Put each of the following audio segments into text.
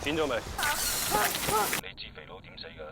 轉咗未？你知肥佬點死㗎？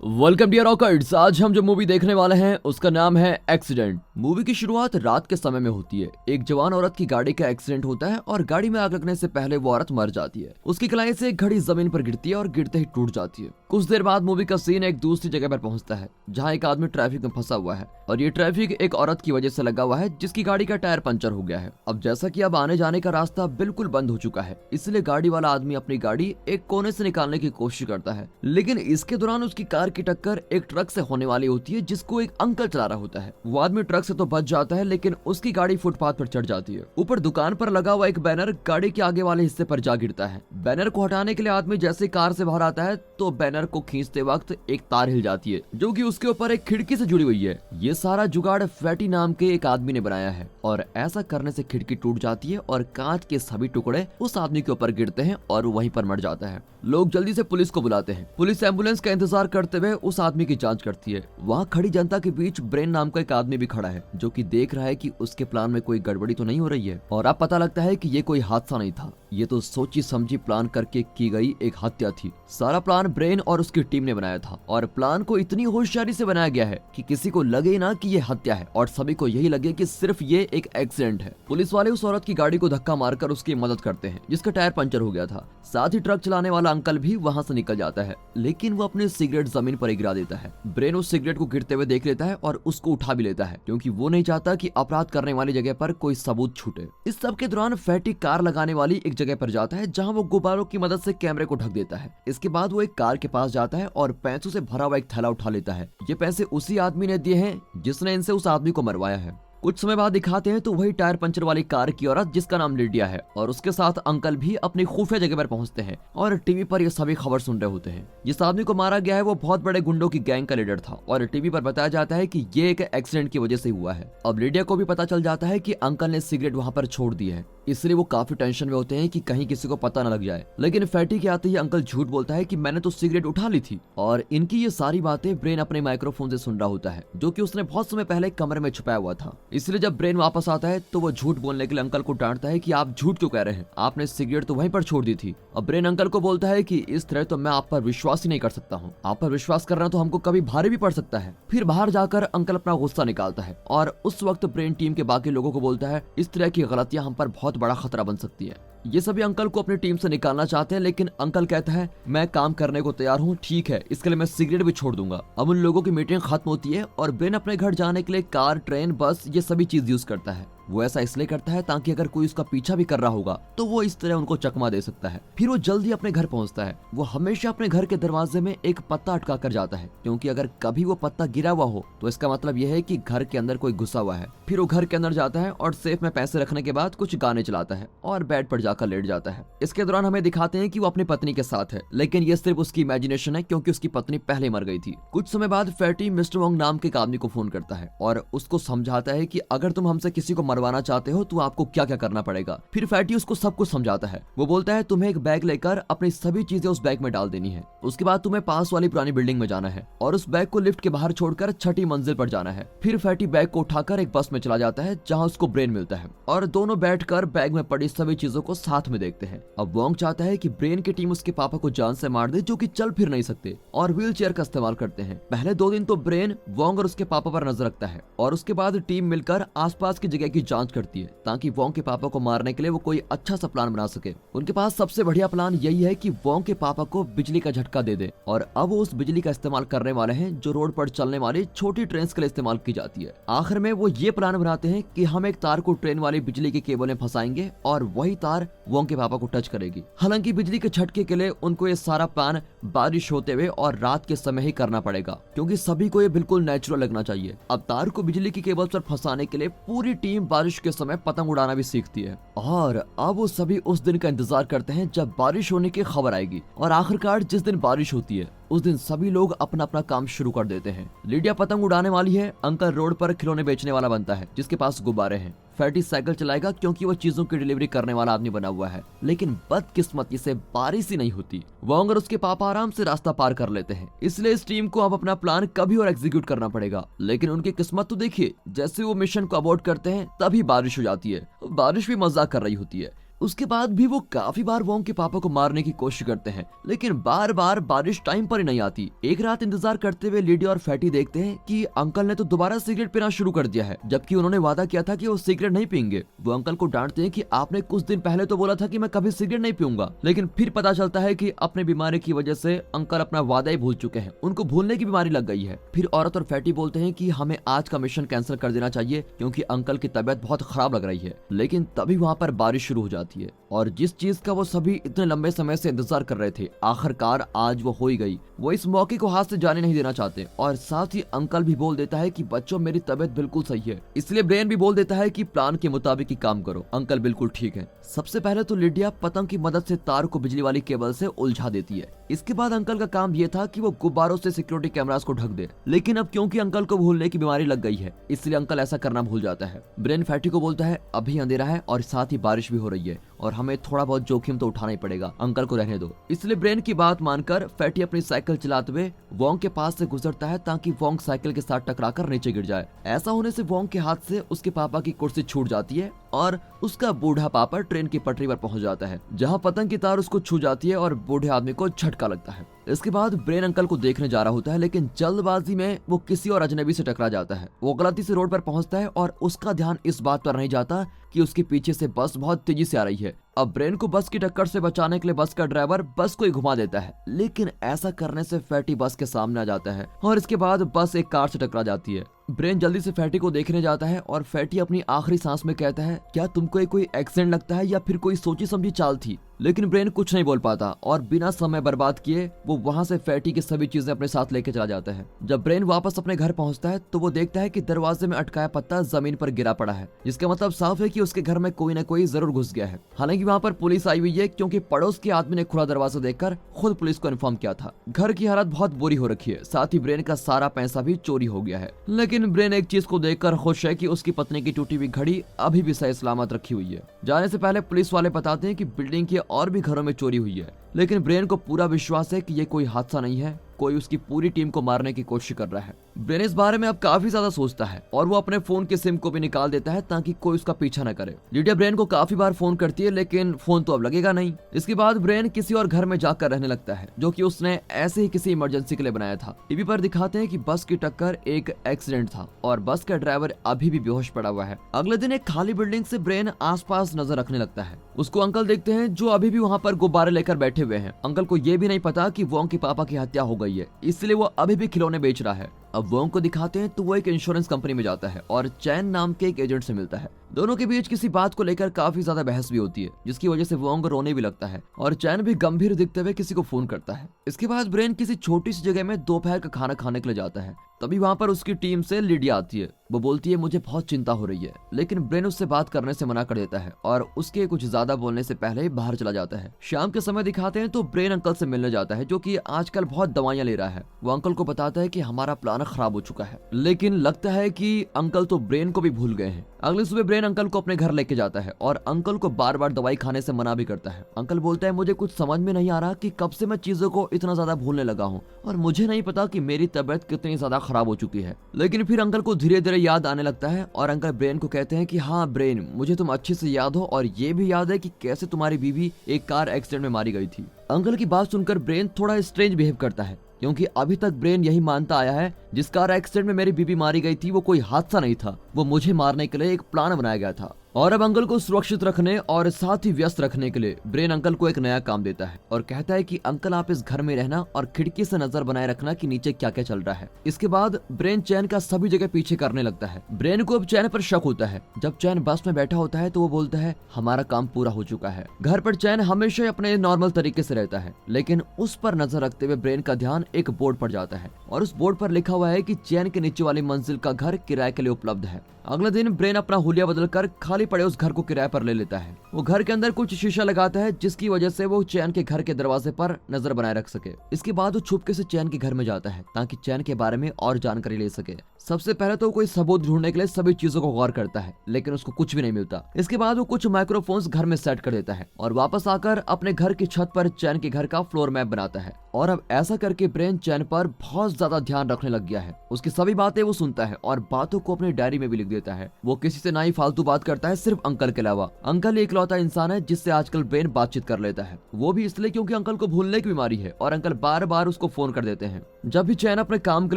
welcome dear रॉकर्ट्स। आज हम जो मूवी देखने वाले हैं उसका नाम है एक्सीडेंट। मूवी की शुरुआत रात के समय में होती है। एक जवान औरत की गाड़ी का एक्सीडेंट होता है और गाड़ी में आग लगने से पहले वो औरत मर जाती है। उसकी कलाई से एक घड़ी जमीन पर गिरती है और गिरते ही टूट जाती है। कुछ देर बाद मूवी का सीन एक दूसरी जगह पर पहुंचता है जहां एक आदमी ट्रैफिक में फंसा हुआ है और ये ट्रैफिक एक औरत की वजह से लगा हुआ है जिसकी गाड़ी का टायर पंचर हो गया है। अब जैसा कि अब आने जाने का रास्ता बिल्कुल बंद हो चुका है, इसलिए गाड़ी वाला आदमी अपनी गाड़ी एक कोने से निकालने की कोशिश करता है, लेकिन इसके दौरान उसकी कार की टक्कर एक ट्रक से होने वाली होती है जिसको एक अंकल चला रहा होता है। वो आदमी ट्रक से तो बच जाता है लेकिन उसकी गाड़ी फुटपाथ पर चढ़ जाती है। ऊपर दुकान पर लगा हुआ एक बैनर गाड़ी के आगे वाले हिस्से पर जा गिरता है। बैनर को हटाने के लिए आदमी जैसे कार से बाहर आता है तो बैनर को खींचते वक्त एक तार हिल जाती है जो कि उसके ऊपर एक खिड़की से जुड़ी हुई है। ये सारा जुगाड़ फैटी नाम के एक आदमी ने बनाया है और ऐसा करने से खिड़की टूट जाती है और कांच के सभी टुकड़े उस आदमी के ऊपर गिरते हैं और वहीं पर मर जाता है। लोग जल्दी से पुलिस को बुलाते हैं। पुलिस एम्बुलेंस का इंतजार करते हुए उस आदमी की जांच करती है। वहाँ खड़ी जनता के बीच ब्रेन नाम का एक आदमी भी खड़ा है जो कि देख रहा है कि उसके प्लान में कोई गड़बड़ी तो नहीं हो रही है। और अब पता लगता है कि ये कोई हादसा नहीं था, ये तो सोची समझी प्लान करके की गई एक हत्या थी। सारा प्लान ब्रेन और उसकी टीम ने बनाया था और प्लान को इतनी होशियारी से बनाया गया है कि किसी को लगे ना कि ये हत्या है और सभी को यही लगे कि सिर्फ ये एक एक्सीडेंट है। पुलिस वाले उस औरत की गाड़ी को धक्का मारकर उसकी मदद करते हैं जिसका टायर पंचर हो गया था। साथ ही ट्रक चलाने वाला अंकल भी वहाँ से निकल जाता है, लेकिन वो अपने सिगरेट जमीन पर गिरा देता है। ब्रेन उस सिगरेट को गिरते हुए देख लेता है और उसको उठा भी लेता है क्योंकि वो नहीं चाहता कि अपराध करने वाली जगह पर कोई सबूत छूटे। इस सब के दौरान फैटी कार लगाने वाली एक जगह पर जाता है जहां वो गुब्बारों की मदद से कैमरे को ढक देता है। इसके बाद वो एक कार के पास जाता है और पैसों से भरा हुआ एक थैला उठा लेता है। ये पैसे उसी आदमी ने दिए हैं जिसने इनसे उस आदमी को मरवाया है। कुछ समय बाद दिखाते हैं तो वही टायर पंचर वाली कार की औरत जिसका नाम लिडिया है और उसके साथ अंकल भी अपनी खुफिया जगह पर पहुंचते हैं और टीवी पर ये सभी खबर सुन रहे होते हैं। जिस आदमी को मारा गया है वो बहुत बड़े गुंडों की गैंग का लीडर था और टीवी पर बताया जाता है कि ये एक एक्सीडेंट की वजह से हुआ है। अब लिडिया को भी पता चल जाता है कि अंकल ने सिगरेट वहाँ पर छोड़ दी है, इसलिए वो काफी टेंशन में होते हैं कि कहीं किसी को पता न लग जाए। लेकिन फैटी के आते ही अंकल झूठ बोलता है कि मैंने तो सिगरेट उठा ली थी। और इनकी ये सारी बातें ब्रेन अपने माइक्रोफोन से सुन रहा होता है जो कि उसने बहुत समय पहले कमरे में छुपाया हुआ था। इसलिए जब ब्रेन वापस आता है तो वो झूठ बोलने के लिए अंकल को डांटता है कि आप झूठ क्यों कह रहे हैं, आपने सिगरेट तो वहीं पर छोड़ दी थी। अब ब्रेन अंकल को बोलता है कि इस तरह तो मैं आप पर विश्वास ही नहीं कर सकता हूँ, आप पर विश्वास करना तो हमको कभी भारी भी पड़ सकता है। फिर बाहर जाकर अंकल अपना गुस्सा निकालता है और उस वक्त ब्रेन टीम के बाकी लोगों को बोलता है इस तरह की गलतियां हम पर बहुत बड़ा खतरा बन सकती है। ये सभी अंकल को अपनी टीम से निकालना चाहते हैं लेकिन अंकल कहता है मैं काम करने को तैयार हूँ, ठीक है, इसके लिए मैं सिगरेट भी छोड़ दूंगा। अब उन लोगों की मीटिंग खत्म होती है और ब्रेन अपने घर जाने के लिए कार, ट्रेन, बस ये सभी चीज यूज करता है। वो ऐसा इसलिए करता है ताकि अगर कोई उसका पीछा भी कर रहा होगा तो वो इस तरह उनको चकमा दे सकता है। फिर वो जल्दी अपने घर पहुंचता है। वो हमेशा अपने घर के दरवाजे में एक पत्ता अटका कर जाता है क्योंकि अगर कभी वो पत्ता गिरा हुआ हो तो इसका मतलब यह है कि घर के अंदर कोई घुसा हुआ है। फिर वो घर के अंदर जाता है और सेफ में पैसे रखने के बाद कुछ गाने चलाता है और बेड पर जाकर लेट जाता है। इसके दौरान हमें दिखाते हैं कि वो अपनी पत्नी के साथ है, लेकिन ये सिर्फ उसकी इमेजिनेशन है क्योंकि उसकी पत्नी पहले मर गई थी। कुछ समय बाद फैटी मिस्टर वोंग नाम के एक आदमी को फोन करता है और उसको समझाता है कि अगर तुम हमसे किसी को मरवाना चाहते हो तो आपको क्या क्या करना पड़ेगा। फिर फैटी उसको सब कुछ समझाता है। वो बोलता है तुम्हें एक बैग लेकर अपनी सभी चीजें उस बैग में डाल देनी है, उसके बाद तुम्हें पास वाली पुरानी बिल्डिंग में जाना है और उस बैग को लिफ्ट के बाहर छोड़कर छठी मंजिल पर जाना है। फिर फैटी बैग को उठाकर एक बस में चला जाता है जहाँ उसको ब्रेन मिलता है और दोनों बैठकर बैग में पड़ी सभी चीजों को साथ में देखते हैं। अब वोंग चाहता है कि ब्रेन की टीम उसके पापा को जान से मार दे जो कि चल फिर नहीं सकते और व्हील चेयर का इस्तेमाल करते हैं। पहले 2 दिन तो ब्रेन वोंग और उसके पापा पर नजर रखता है और उसके बाद टीम मिलकर आसपास की जगह की जांच करती है ताकि वोंग के पापा को मारने के लिए वो कोई अच्छा सा प्लान बना सके। उनके पास सबसे बढ़िया प्लान यही है कि वोंग के पापा को बिजली का झटका दे दे और अब वो उस बिजली का इस्तेमाल करने वाले हैं जो रोड पर चलने वाली छोटी ट्रेन के लिए इस्तेमाल की जाती है। आखिर में वो ये प्लान बनाते हैं कि हम एक तार को ट्रेन वाली बिजली के केबल में फंसाएंगे और वही तार वोंग के पापा को टच करेगी। हालांकि बिजली के झटके के लिए उनको ये सारा प्लान बारिश होते हुए और रात के समय ही करना पड़ेगा क्योंकि सभी को ये बिल्कुल नेचुरल लगना चाहिए। अब तार को बिजली की केबल पर फंसाने के लिए पूरी टीम बारिश के समय पतंग उड़ाना भी सीखती है और अब वो सभी उस दिन का इंतजार करते हैं जब बारिश होने की खबर आएगी। और आखिरकार जिस दिन बारिश होती है उस दिन सभी लोग अपना अपना काम शुरू कर देते हैं। लिडिया पतंग उड़ाने वाली है, अंकल रोड पर खिलौने बेचने वाला बनता है जिसके पास गुब्बारे हैं। फैटी साइकिल चलाएगा क्योंकि वो चीजों की डिलीवरी करने वाला आदमी बना हुआ है, लेकिन बदकिस्मती से बारिश ही नहीं होती। वोंग और उसके पापा आराम से रास्ता पार कर लेते हैं, इसलिए इस टीम को अब अपना प्लान कभी और एग्जीक्यूट करना पड़ेगा। लेकिन उनकी किस्मत तो देखिए, जैसे वो मिशन को अबॉर्ट करते हैं तभी बारिश हो जाती है। बारिश भी मजाक कर रही होती है। उसके बाद भी वो काफी बार वोंग के पापा को मारने की कोशिश करते हैं, लेकिन बार बार बारिश टाइम पर ही नहीं आती। एक रात इंतजार करते हुए लिडी और फैटी देखते हैं कि अंकल ने तो दोबारा सिगरेट पीना शुरू कर दिया है, जबकि उन्होंने वादा किया था कि वो सिगरेट नहीं पीएंगे। वो अंकल को डांटते हैं कि आपने कुछ दिन पहले तो बोला था कि मैं कभी सिगरेट नहीं पीऊंगा, लेकिन फिर पता चलता है कि अपनी बीमारी की वजह से अंकल अपना वादा ही भूल चुके हैं, उनको भूलने की बीमारी लग गई है। फिर औरत और फैटी बोलते हैं कि हमें आज का मिशन कैंसिल कर देना चाहिए क्योंकि अंकल की तबीयत बहुत खराब लग रही है। लेकिन तभी वहाँ पर बारिश शुरू हो जाती है और जिस चीज का वो सभी इतने लंबे समय से इंतजार कर रहे थे, आखिरकार आज वो हो ही गई। वो इस मौके को हाथ से जाने नहीं देना चाहते और साथ ही अंकल भी बोल देता है कि बच्चों मेरी तबीयत बिल्कुल सही है। इसलिए ब्रेन भी बोल देता है कि प्लान के मुताबिक ही काम करो, अंकल बिल्कुल ठीक है। सबसे पहले तो लिडिया पतंग की मदद से तार को बिजली वाली केबल से उलझा देती है। इसके बाद अंकल का काम ये था कि वो गुब्बारों से सिक्योरिटी कैमरास को ढक दे, लेकिन अब क्योंकि अंकल को भूलने की बीमारी लग गई है, इसलिए अंकल ऐसा करना भूल जाता है। ब्रेन फैटी को बोलता है अभी अंधेरा है और साथ ही बारिश भी हो रही है और हमें थोड़ा बहुत जोखिम तो उठाना ही पड़ेगा, अंकल को रहने दो। इसलिए ब्रेन की बात मानकर फैटी अपनी साइकिल चलाते हुए वोंग के पास से गुजरता है ताकि वोंग साइकिल के साथ टकराकर नीचे गिर जाए। ऐसा होने से वोंग के हाथ से उसके पापा की कुर्सी छूट जाती है और उसका बूढ़ा पापा ट्रेन की पटरी पर पहुंच जाता है, जहां पतंग की तार उसको छू जाती है और बूढ़े आदमी को झटका लगता है। इसके बाद ब्रेन अंकल को देखने जा रहा होता है, लेकिन जल्दबाजी में वो किसी और अजनबी से टकरा जाता है। वो गलती से रोड पर पहुंचता है और उसका ध्यान इस बात पर नहीं जाता कि उसके पीछे से बस बहुत तेजी से आ रही है। अब ब्रेन को बस की टक्कर से बचाने के लिए बस का ड्राइवर बस को ही घुमा देता है, लेकिन ऐसा करने से फैटी बस के सामने आ जाता है और इसके बाद बस एक कार से टकरा जाती है। ब्रेन जल्दी से फैटी को देखने जाता है और फैटी अपनी आखिरी सांस में कहता है क्या तुमको कोई एक्सीडेंट लगता है या फिर कोई सोची समझी चाल थी। लेकिन ब्रेन कुछ नहीं बोल पाता और बिना समय बर्बाद किए वो वहां से फैटी की सभी चीजें अपने साथ लेके चला जाता है। जब ब्रेन वापस अपने घर पहुंचता है तो वो देखता है कि दरवाजे में अटकाया पत्ता जमीन पर गिरा पड़ा है, जिसका मतलब साफ है कि उसके घर में कोई न कोई जरूर घुस गया है। हालांकि वहाँ पर पुलिस आई हुई है क्योंकि पड़ोस के आदमी ने खुला दरवाजा देखकर खुद पुलिस को इन्फॉर्म किया था। घर की हालत बहुत बुरी हो रखी है, साथ ही ब्रेन का सारा पैसा भी चोरी हो गया है। लेकिन ब्रेन एक चीज को देखकर खुश है कि उसकी पत्नी की टूटी हुई घड़ी अभी भी सही सलामत रखी हुई है। जाने से पहले पुलिस वाले बताते हैं कि बिल्डिंग के और भी घरों में चोरी हुई है, लेकिन ब्रेन को पूरा विश्वास है कि ये कोई हादसा नहीं है, कोई उसकी पूरी टीम को मारने की कोशिश कर रहा है। ब्रेन इस बारे में अब काफी ज्यादा सोचता है और वो अपने फोन के सिम को भी निकाल देता है ताकि कोई उसका पीछा न करे। लिडिया ब्रेन को काफी बार फोन करती है, लेकिन फोन तो अब लगेगा नहीं। इसके बाद ब्रेन किसी और घर में जाकर रहने लगता है, जो कि उसने ऐसे ही किसी इमरजेंसी के लिए बनाया था। टीवी पर दिखाते हैं कि बस की टक्कर एक एक्सीडेंट था और बस का ड्राइवर अभी भी बेहोश पड़ा हुआ है। अगले दिन एक खाली बिल्डिंग से ब्रेन आसपास नजर रखने लगता है। उसको अंकल देखते हैं जो अभी भी वहाँ पर गुब्बारे लेकर बैठे हुए हैं। अंकल को ये भी नहीं पता कि वोंग के पापा की हत्या हो गई है, इसलिए वो अभी भी खिलौने बेच रहा है। अब वोंग को दिखाते हैं तो वो एक इंश्योरेंस कंपनी में जाता है और चैन नाम के एक एजेंट से मिलता है। दोनों के बीच किसी बात को लेकर काफी ज्यादा बहस भी होती है, जिसकी वजह से वोंग रोने भी लगता है और चैन भी गंभीर दिखते हुए किसी को फोन करता है। इसके बाद ब्रेन किसी छोटी सी जगह में दोपहर का खाना खाने के लिए जाता है। तभी वहाँ पर उसकी टीम से लिडिया आती है। वो बोलती है मुझे बहुत चिंता हो रही है, लेकिन ब्रेन उससे बात करने से मना कर देता है और उसके कुछ ज्यादा बोलने से पहले ही बाहर चला जाता है। शाम के समय दिखाते हैं तो ब्रेन अंकल से मिलने जाता है, जो कि आजकल बहुत दवाइयां ले रहा है। वो अंकल को बताता है कि हमारा प्लान खराब हो चुका है, लेकिन लगता है कि अंकल तो ब्रेन को भी भूल गए हैं। अगले सुबह ब्रेन अंकल को अपने घर लेके जाता है और अंकल को बार बार दवाई खाने से मना भी करता है। अंकल बोलता है मुझे कुछ समझ में नहीं आ रहा कि कब से मैं चीजों को इतना ज्यादा भूलने लगा हूँ और मुझे नहीं पता कि मेरी तबीयत कितनी ज्यादा खराब हो चुकी है। लेकिन फिर अंकल को धीरे धीरे याद आने लगता है और अंकल ब्रेन को कहते हैं कि हाँ ब्रेन, मुझे तुम अच्छे से याद हो और ये भी याद है कि कैसे तुम्हारी बीवी एक कार एक्सीडेंट में मारी गई थी। अंकल की बात सुनकर ब्रेन थोड़ा स्ट्रेंज बिहेव करता है, क्योंकि अभी तक ब्रेन यही मानता आया है जिस कार एक्सीडेंट में मेरी बीबी मारी गई थी वो कोई हादसा नहीं था, वो मुझे मारने के लिए एक प्लान बनाया गया था। और अब अंकल को सुरक्षित रखने और साथ ही व्यस्त रखने के लिए ब्रेन अंकल को एक नया काम देता है और कहता है कि अंकल आप इस घर में रहना और खिड़की से नजर बनाए रखना कि नीचे क्या क्या चल रहा है। इसके बाद ब्रेन चैन का सभी जगह पीछे करने लगता है। ब्रेन को अब चैन पर शक होता है। जब चैन बस में बैठा होता है तो वो बोलता है हमारा काम पूरा हो चुका है। घर पर चैन हमेशा अपने नॉर्मल तरीके से रहता है, लेकिन उस पर नजर रखते हुए ब्रेन का ध्यान एक बोर्ड पर जाता है और उस बोर्ड पर लिखा हुआ है कि चैन के नीचे वाली मंजिल का घर किराए के लिए उपलब्ध है। अगले दिन ब्रेन अपना हुलिया बदलकर खाली पड़े उस घर को किराए पर ले लेता है। वो घर के अंदर कुछ शीशा लगाता है जिसकी वजह से वो चैन के घर के दरवाजे पर नजर बनाए रख सके। इसके बाद वो छुपके से चैन के घर में जाता है ताकि चैन के बारे में और जानकारी ले सके। सबसे पहले तो कोई सबूत ढूंढने के लिए सभी चीजों को गौर करता है, लेकिन उसको कुछ भी नहीं मिलता। इसके बाद वो कुछ माइक्रोफोन्स घर में सेट कर देता है और वापस आकर अपने घर की छत पर चैन के घर का फ्लोर मैप बनाता है। और अब ऐसा करके ब्रेन चैन पर बहुत ज्यादा ध्यान रखने लग गया है। उसकी सभी बातें वो सुनता है और बातों को अपनी डायरी में भी लिख देता है। वो किसी से ना ही फालतू बात करता है, सिर्फ अंकल के अलावा। अंकल एक इकलौता इंसान है जिससे आजकल ब्रेन बातचीत कर लेता है, वो भी इसलिए क्योंकि अंकल को भूलने की बीमारी है और अंकल बार बार उसको फोन कर देते हैं। जब भी चैन अपने काम के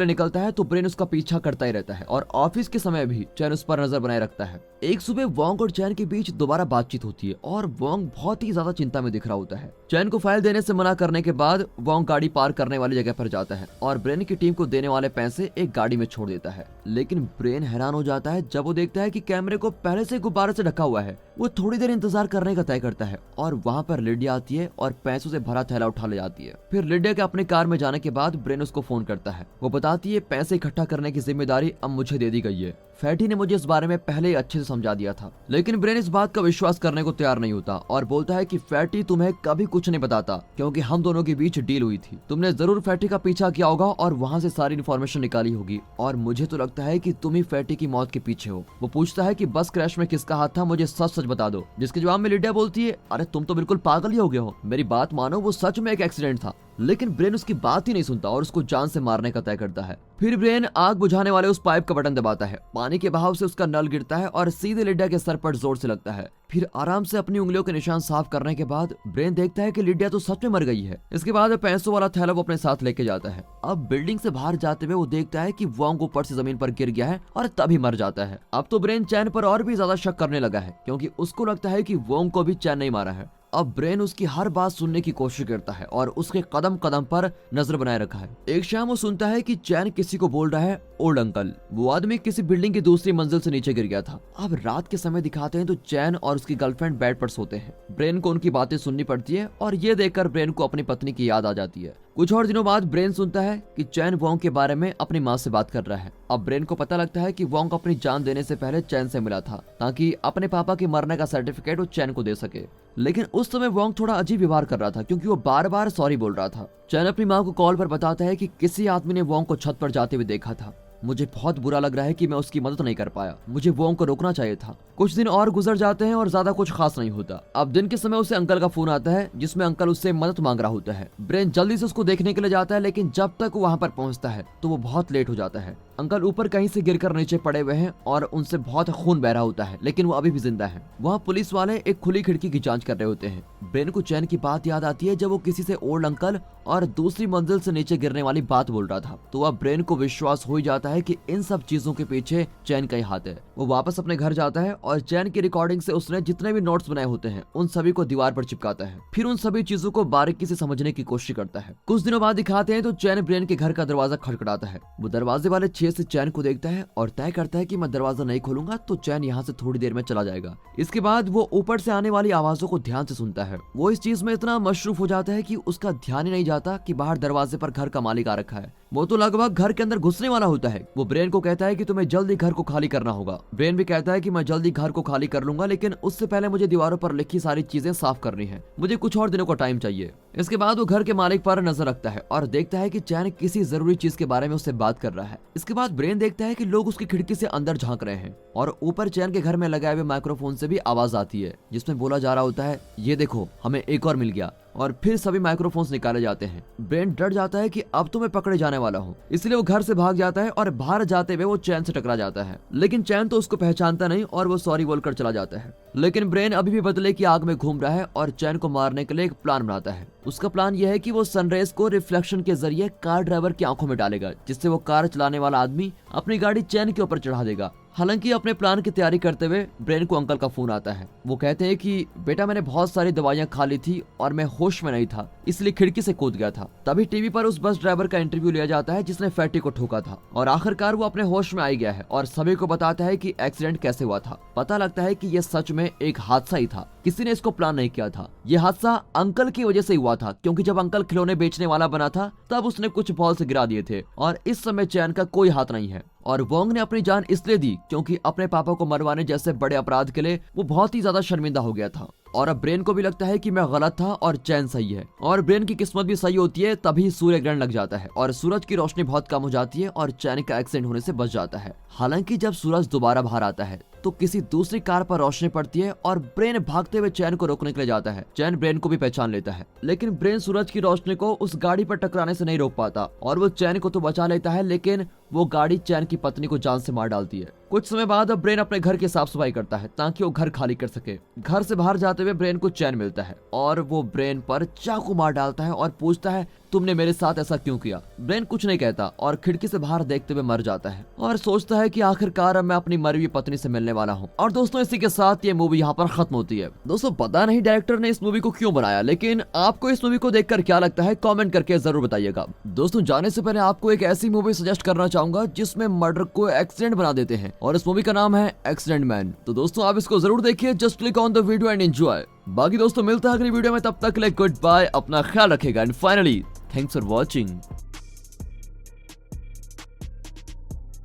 लिए निकलता है तो ब्रेन उसका पीछा करता ही रहता है और ऑफिस के समय भी चैन उस पर नजर बनाए रखता है। एक सुबह वोंग और चैन के बीच दोबारा बातचीत होती है और वोंग बहुत ही ज्यादा चिंता में दिख रहा होता है। चैन को फाइल देने से मना करने के बाद वोंग गाड़ी पार्क करने वाली जगह पर जाता है और ब्रेन की टीम को देने वाले पैसे एक गाड़ी में छोड़ देता है। लेकिन ब्रेन हैरान हो जाता है जब वो देखता है कि कैमरे को पहले से गुब्बारे से ढका हुआ है। वो थोड़ी देर इंतजार करने का तय करता है और वहाँ पर लिडिया आती है और पैसों से भरा थैला उठा ले जाती है। फिर लिडिया के अपने कार में जाने के बाद ब्रेन उसको फोन करता है। वो बताती है पैसे इकट्ठा करने की जिम्मेदारी अब मुझे दे दी गई है। फैटी ने मुझे इस बारे में पहले ही अच्छे से समझा दिया था। लेकिन ब्रेन इस बात का विश्वास करने को तैयार नहीं होता और बोलता है कि फैटी तुम्हें कभी कुछ नहीं बताता क्योंकि हम दोनों के बीच डील हुई थी। तुमने जरूर फैटी का पीछा किया होगा और वहाँ से सारी इन्फॉर्मेशन निकाली होगी और मुझे तो लगता है कि तुम ही फैटी की मौत के पीछे हो। वो पूछता है कि बस क्रैश में किसका हाथ था, मुझे सच सच बता दो। जिसके जवाब में लिडिया बोलती है, अरे तुम तो बिल्कुल पागल ही हो गए हो, मेरी बात मानो, वो सच में एक एक्सीडेंट था। लेकिन ब्रेन उसकी बात ही नहीं सुनता और उसको जान से मारने का तय करता है। फिर ब्रेन आग बुझाने वाले उस पाइप का बटन दबाता है। पानी के बहाव से उसका नल गिरता है और सीधे लिडिया के सर पर जोर से लगता है। फिर आराम से अपनी उंगलियों के निशान साफ करने के बाद ब्रेन देखता है कि लिडिया तो सच में मर गई है। इसके बाद पैसों वाला थैला वो अपने साथ लेके जाता है। अब बिल्डिंग से बाहर जाते हुए वो देखता है कि वोंग ऊपर से जमीन पर गिर गया है और तभी मर जाता है। अब तो ब्रेन चैन पर और भी ज्यादा शक करने लगा है क्योंकि उसको लगता है कि वोंग को भी चैन नहीं मारा है। अब ब्रेन उसकी हर बात सुनने की कोशिश करता है और उसके कदम कदम पर नजर बनाए रखा है। एक शाम वो सुनता है कि चैन किसी को बोल रहा है, ओल्ड अंकल। वो आदमी किसी बिल्डिंग की दूसरी मंजिल से नीचे गिर गया था। अब रात के समय दिखाते हैं तो चैन और उसकी गर्लफ्रेंड बेड पर सोते हैं। ब्रेन को उनकी बातें सुननी पड़ती है और ये देखकर ब्रेन को अपनी पत्नी की याद आ जाती है। कुछ और दिनों बाद ब्रेन सुनता है कि चैन वोंग के बारे में अपनी माँ से बात कर रहा है। अब ब्रेन को पता लगता है कि वोंग अपनी जान देने से पहले चैन से मिला था ताकि अपने पापा के मरने का सर्टिफिकेट वो चैन को दे सके। लेकिन उस समय वोंग थोड़ा अजीब व्यवहार कर रहा था क्योंकि वो बार बार सॉरी बोल रहा था। चैन अपनी माँ को कॉल पर बताता है कि किसी आदमी ने वोंग को छत पर जाते हुए देखा था। मुझे बहुत बुरा लग रहा है कि मैं उसकी मदद नहीं कर पाया, मुझे वोंग को रोकना चाहिए था। कुछ दिन और गुजर जाते हैं और ज्यादा कुछ खास नहीं होता। अब दिन के समय उसे अंकल का फोन आता है जिसमें अंकल उससे मदद मांग रहा होता है। ब्रेन जल्दी से उसको देखने के लिए जाता है लेकिन जब तक वो वहाँ पर पहुँचता है तो वो बहुत लेट हो जाता है। अंकल ऊपर कहीं से गिरकर नीचे पड़े हुए हैं और उनसे बहुत खून बह रहा होता है लेकिन वो अभी भी जिंदा है। वहाँ पुलिस वाले एक खुली खिड़की की जांच कर रहे होते हैं। ब्रेन को चैन की बात याद आती है जब वो किसी से ओल्ड अंकल और दूसरी मंजिल से नीचे गिरने वाली बात बोल रहा था। तो अब ब्रेन को विश्वास हो ही जाता है कि इन सब चीजों के पीछे चैन का ही हाथ है। वो वापस अपने घर जाता है और चैन की रिकॉर्डिंग से उसने जितने भी नोट्स बनाए होते हैं उन सभी को दीवार पर चिपकाता है। फिर उन सभी चीजों को बारीकी से समझने की कोशिश करता है। कुछ दिनों बाद दिखाते हैं तो चैन ब्रेन के घर का दरवाजा खटखटाता है। वो दरवाजे वाले छेद से चैन को देखता है और तय करता है कि मैं दरवाजा नहीं खोलूंगा तो चैन यहाँ से थोड़ी देर में चला जाएगा। इसके बाद वो ऊपर से आने वाली आवाजों को ध्यान से सुनता है। वो इस चीज में इतना मशरूफ हो जाता है कि उसका ध्यान ही नहीं जाता कि बाहर दरवाजे पर घर का मालिक आ रखा है। वो तो लगभग घर के अंदर घुसने वाला होता है। वो ब्रेन को कहता है कि तुम्हें जल्दी घर को खाली करना होगा। ब्रेन भी कहता है कि मैं जल्दी घर को खाली कर लूंगा लेकिन उससे पहले मुझे दीवारों पर लिखी सारी चीजें साफ करनी है, मुझे कुछ और दिनों का टाइम चाहिए। इसके बाद वो घर के मालिक पर नजर रखता है और देखता है कि चैन किसी जरूरी चीज के बारे में उससे बात कर रहा है। इसके बाद ब्रेन देखता है कि लोग उसकी खिड़की से अंदर झांक रहे हैं और ऊपर चैन के घर में लगाए हुए माइक्रोफोन से भी आवाज आती है जिसमें बोला जा रहा होता है, ये देखो हमें एक और मिल गया। और फिर सभी माइक्रोफोन्स निकाले जाते हैं। ब्रेन डर जाता है कि अब तो मैं पकड़े जाने वाला हूँ, इसलिए वो घर से भाग जाता है और बाहर जाते हुए वो चैन से टकरा जाता है। लेकिन चैन तो उसको पहचानता नहीं और वो सॉरी बोलकर चला जाता है। लेकिन ब्रेन अभी भी बदले की आग में घूम रहा है और चैन को मारने के लिए एक प्लान बनाता है। उसका प्लान यह है कि वो सनरेज को रिफ्लेक्शन के जरिए कार ड्राइवर की आंखों में डालेगा जिससे वो कार चलाने वाला आदमी अपनी गाड़ी चैन के ऊपर चढ़ा देगा। हालांकि अपने प्लान की तैयारी करते हुए ब्रेन को अंकल का फोन आता है। वो कहते हैं कि बेटा मैंने बहुत सारी दवाइयां खा ली थी और मैं होश में नहीं था इसलिए खिड़की से कूद गया था। तभी टीवी पर उस बस ड्राइवर का इंटरव्यू लिया जाता है जिसने फैटी को ठोका था और आखिरकार वो अपने होश में आ गया है और सभी को बताता है कि एक्सीडेंट कैसे हुआ था। पता लगता है कि यह सच में एक हादसा ही था, किसी ने इसको प्लान नहीं किया था। यह हादसा अंकल की वजह से हुआ था क्योंकि जब अंकल खिलौने बेचने वाला बना था तब उसने कुछ बॉल से गिरा दिए थे और इस समय चैन का कोई हाथ नहीं है। और वोंग ने अपनी जान इसलिए दी क्योंकि अपने पापा को मरवाने जैसे बड़े अपराध के लिए वो बहुत ही ज्यादा शर्मिंदा हो गया था। और अब ब्रेन को भी लगता है कि मैं गलत था और चैन सही है और ब्रेन की किस्मत भी सही होती है। तभी सूर्य ग्रहण लग जाता है और सूरज की रोशनी बहुत कम हो जाती है और चैन का एक्सीडेंट होने से बच जाता है। हालांकि जब सूरज दोबारा बाहर आता है तो किसी दूसरी कार पर रोशनी पड़ती है और ब्रेन भागते हुए चैन को रोकने के लिए जाता है। चैन ब्रेन को भी पहचान लेता है, लेकिन ब्रेन सूरज की रोशनी को उस गाड़ी पर टकराने से नहीं रोक पाता और वो चैन को तो बचा लेता है, लेकिन वो गाड़ी चैन की पत्नी को जान से मार डालती है। कुछ समय बाद ब्रेन अपने घर की साफ सफाई करता है ताकि वो घर खाली कर सके। घर से बाहर जाते हुए ब्रेन को चैन मिलता है और वो ब्रेन पर चाकू मार डालता है और पूछता है, तुमने मेरे साथ ऐसा क्यों किया? ब्रेन कुछ नहीं कहता और खिड़की से बाहर देखते हुए मर जाता है और सोचता है कि आखिरकार मैं अपनी मरी हुई पत्नी से मिलने वाला हूँ। और दोस्तों, इसी के साथ ये मूवी यहाँ पर खत्म होती है। दोस्तों, पता नहीं डायरेक्टर ने इस मूवी को क्यों बनाया, लेकिन आपको इस मूवी को देखकर क्या लगता है कमेंट करके जरूर बताइएगा। दोस्तों, जाने से पहले आपको एक ऐसी मूवी सजेस्ट करना चाहूंगा जिसमें मर्डर को एक्सीडेंट बना देते हैं और इस मूवी का नाम है एक्सीडेंट मैन। तो दोस्तों, आप इसको जरूर देखिए। Just click on the video and enjoy. बाकी दोस्तों, मिलता है अगली वीडियो में, तब तक के लिए गुड बाय, अपना ख्याल रखेगा and finally thanks for watching.